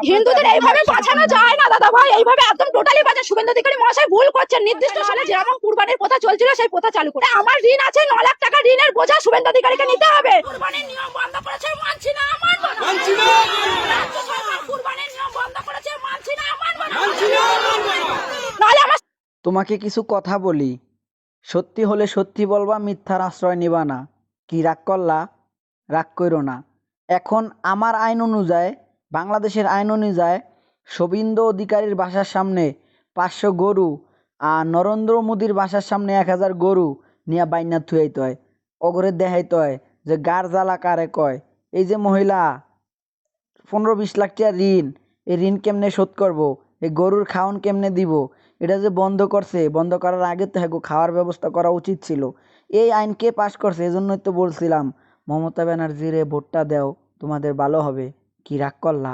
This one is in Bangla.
হিন্দুদের এইভাবে বাঁচানো যায় না দাদা ভাই, এইভাবে একদম টোটালি বাঁচা। শুভেন্দু অধিকারী মহাশয় ভুল করছেন। নির্দিষ্ট সালে যেরকম কুরবানির প্রথা চলছিল সেই প্রথা চালু করে। আমার ঋণ আছে 9 লাখ টাকা, ঋণের বোঝা শুভেন্দু অধিকারীকে নিতে হবে। কুরবানির নিয়ম বন্ধ করেছে, মানছি না, মানব না। মানছি না। রাজ্য সরকার কুরবানির নিয়ম বন্ধ করেছে, মানছি না, মানব না। মানছি না, মানব না। নালে আমার তোমাকে কিছু কথা বলি, সত্যি হলে সত্যি বলবা, মিথ্যার আশ্রয় নিবা না। কি রাগ করলা? রাগ কইরো না। এখন আমার আইন অনুযায়ী, বাংলাদেশের আইন অনুযায়ী শুভেন্দু অধিকারীর বাসার সামনে 500 গরু আর নরেন্দ্র মোদীর বাসার সামনে 1000 গরু নিয়ে বাইনা থুয়াইতে হয়। অগরে দেখাইতে হয় যে গার জ্বালা কারে কয়। এই যে মহিলা 15-20 লাখ টাকা ঋণ, এই ঋণ কেমনে শোধ করব, এই গরুর খাওয়ান কেমনে দিব, এটা যে বন্ধ করছে, বন্ধ করার আগে তো হ্যাঁ খাওয়ার ব্যবস্থা করা উচিত ছিল। এই আইন কে পাশ করছে? এজন্যই তো বলছিলাম মমতা ব্যানার্জিরে ভোটটা দাও, তোমাদের ভালো হবে। কি রাগ করলা?